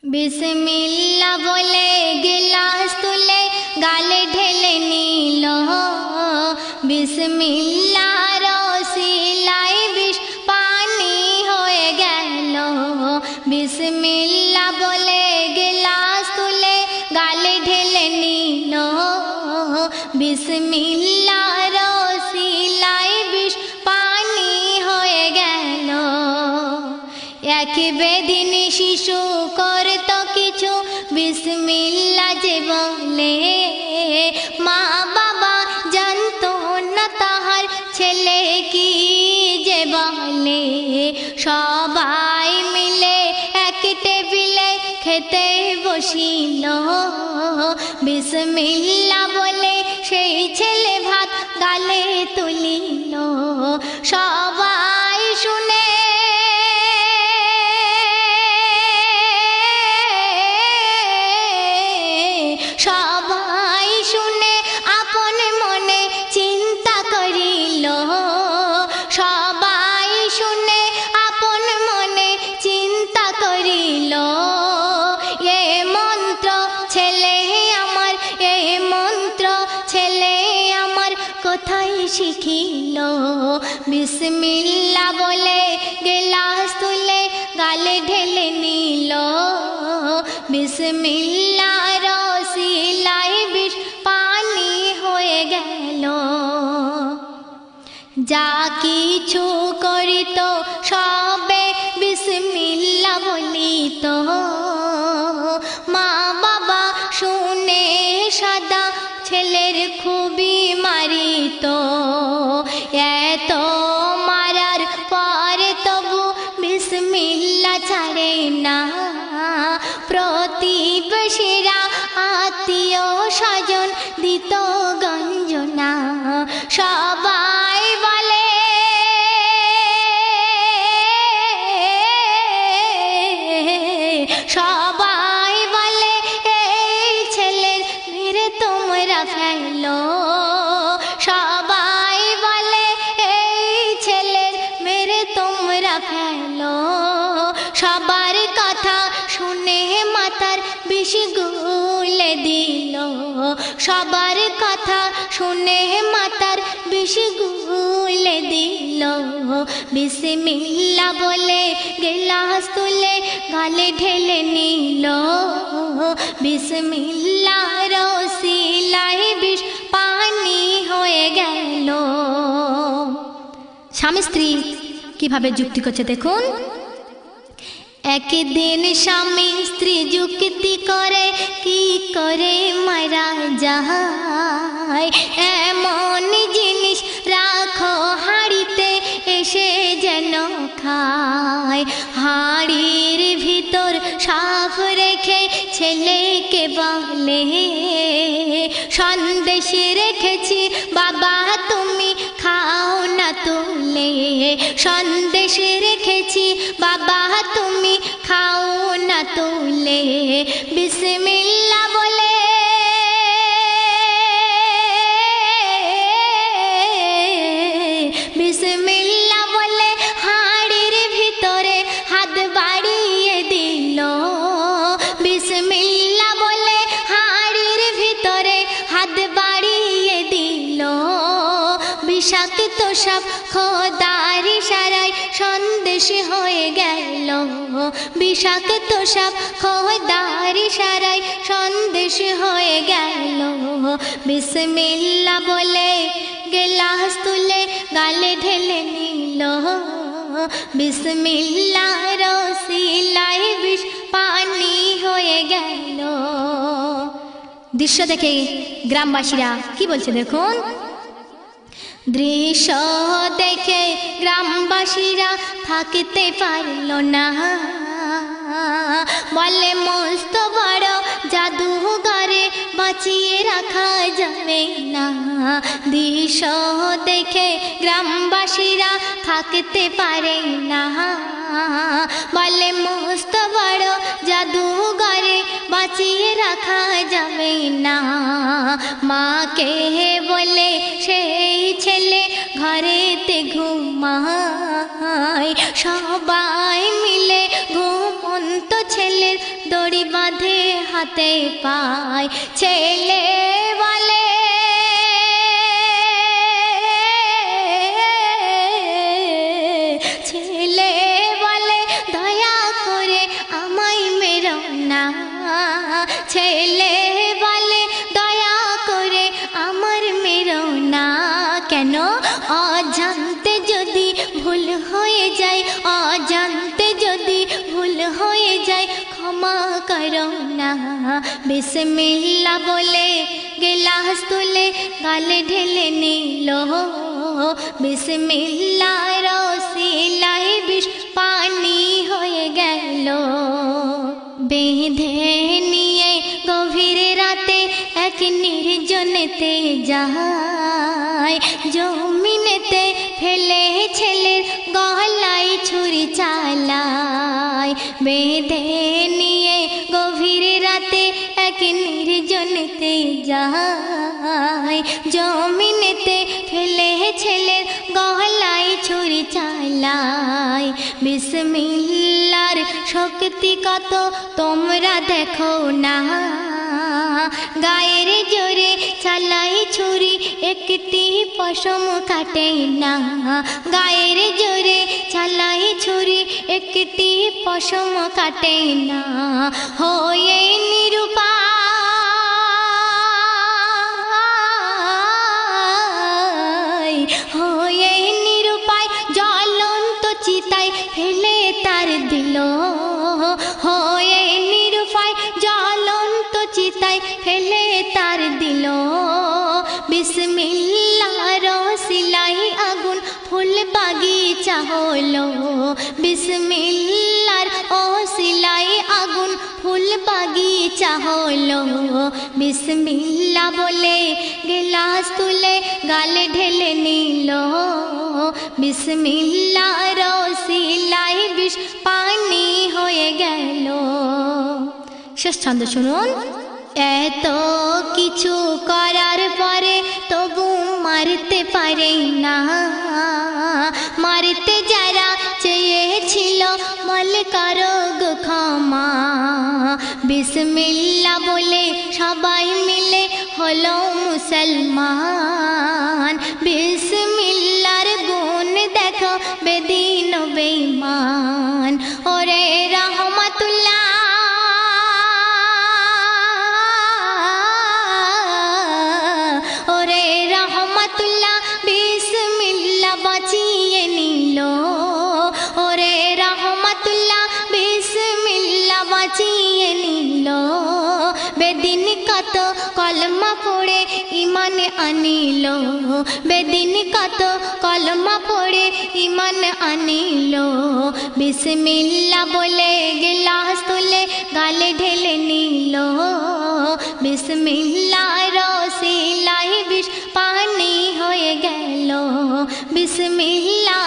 बिस्मिल्लाह बोले गिलास तुले गाले ढेले नीलो बिस्मिल्लाह रसिलाई बिष पानी होए गेलो बिस्मिल्लाह बोले गिलास तुले गाले ढेले नीलो बिस्मिल्लाह रसिलाई बिष पानी होए गेलो एक बेदिन शिशु करतो किछु बिस्मिल्लाह जे बोले मा बाबा जानतो ना ताहार छेले की जे बोले सबाई मिले एक टेबिले खेते बसिलो बिस्मिल्लाह बोले सेई छेले भात गाले तुलिलो सबाई शुने সবাই শুনে আপন মনে চিন্তা করিল সবাই শুনে আপন মনে চিন্তা করিল এ মন্ত্র ছেলে আমার এ মন্ত্র ছেলে আমার কোথায় শিখিল বিসমিল্লাহ বলে গিলাস তুলে গালে ঢেলে নিল বিসমিল্লাহ যা কিছু করিত সবে বিসমিল্লাহ বলিত মা বাবা শুনে সাদা ছেলের খুবই মারিত এত মারার পরে তবু বিসমিল্লাহ ছাড়ে না প্রতিবেশীরা আত্মীয় স্বজন দিত গঞ্জনা সবাই বলে সবাই বলে এই ছেলের মেরে তোমরা ফেলো সবাই বলে এই ছেলের মেরে তোমরা ফেলো সবার কথা শুনে মাথার বিষ গুলে দিল সবার কথা শুনে মাথার বিষ গুলে দিল বিসমিল্লাহ বলে গিলাস তুলে গালে ঢেলে নিল বিসমিল্লাহ রসিলাই বিষ পানি হয়ে গেল স্বামী স্ত্রী কিভাবে যুক্তি করছে দেখুন একদিন স্বামী স্ত্রী যুক্তি করে কি করে মারা যায় এমন জিনিস রাখো হাঁড়িতে এসে যেন খায় হাঁড়ির ভিতর সাফ রেখে ছেলেকে বলে সন্দেশ রেখেছি বাবা তুমি খাও না তুলে সন্দেশ রেখেছি বাবা তুমি খাও না তুলে বিসমিল্লাহ বলে বিসমিল্লাহ বলে হাঁড়ির ভিতরে হাত বাড়িয়ে দিল বিসমিল্লাহ বলে হাঁড়ির ভিতরে হাত বাড়িয়ে দিল বিষাক্ত সাপ খোদার ইশারায় সন্দেশ হয়ে গেল বিষাক্ত সাপ খোদার ইশারায় সন্দেশ হয়ে গেল বিসমিল্লাহ বলে গিলাস তুলে গালে ঢেলে নিল বিসমিল্লাহ রসিলাই বিষ পানি হয়ে গেল দৃশ্য দেখে গ্রামবাসীরা কি বলছে দেখুন দৃশ্য দেখে গ্রামবাসীরা থাকতে পারল না বলে মস্ত বড় জাদুঘরে বাঁচিয়ে রাখা যাবে না দৃশ্য দেখে গ্রামবাসীরা থাকতে পারে না বলে মস্ত বড় জাদুঘরে বাঁচিয়ে রাখা যাবে না মাকে বলে সেই ছেলে ঘরেতে ঘুমায় সবাই মিলে ঘুমন্ত ছেলের দড়ি বাঁধে হাতে পায়। ছেলে বলে ছেলে বলে দয়া করে আমায় মেরো না, ছেলে বলে দয়া করে আমার মেরো না। কেন? অজান্তে যদি ভুল হয়ে যায়, অজান্তে যদি ভুল হয়ে যায় ক্ষমা করো না। বিসমিল্লাহ বলে গিলাস তুলে গালে ঢেলে নিল, বিসমিল্লাহর ওসিলায় বিষ পানি হয়ে গেল। বেঁধে নিয়ে গভীর রাতে এক নির্জনেতে যায়, জমিনেতে ফেলে ছেলের গলায় ছুরি চালায়। বেঁধে নিয়ে গভীর রাতে এক নির্জনেতে যায়, জমিনেতে ফেলে ছেলের গলায় ছুরি চালায়। বিসমিল্লাহর শক্তি কত তোমরা দেখো না, গায়ের জোরে চালাই ছুরি একটি পশম কাটে না, গায়ের জোরে চালাই ছুরি একটি পশম কাটে না। হয়ে নিরুপায়, হয়ে নিরুপায় জ্বলন্ত চিতায় ফেলে তার দিল, হয়ে নিরুপায় জ্বলন্ত চিতায় ফেলে তার দিল। বিসমিল্লাহর ওসিলায় আগুন ফুল বাগিচা হলো, বিসমিল্লাহর ওসিলায় আগুন ফুল বাগিচা হলো। বিসমিল্লাহ বলে গিলাস তুলে গালে ঢেলে নিল, বিসমিল্লাহর ওসিলায় বিষ পানি হয়ে গেল। শেষ ছন্দ শুনুন। এত কিছু করার পরে তবু মারতে পারে না, মারতে যারা চেয়েছিল বল করো গো ক্ষমা। বিসমিল্লাহ বলে সবাই মিলে হলো মুসলমান, বিসমিল্লাহর গুণ দেখো বেদিন বেঈমান। ওরে রহমাতুল্লাহ বিসমিল্লাহ বাঁচিয়ে নিল, ওরে রহমাতুল্লাহ বিসমিল্লাহ বাঁচিয়ে নিল। বেদিন কত কলমা পড়ে ইমান আনিল, বেদিন কত কলমা পড়ে ইমান আনিল। বিসমিল্লাহ বলে গিলাস তুলে গালে ঢেলে নিল, বিসমিল্লাহর ওসিলায় বিষ পানি হয়ে গেল। বিসমিল্লাহ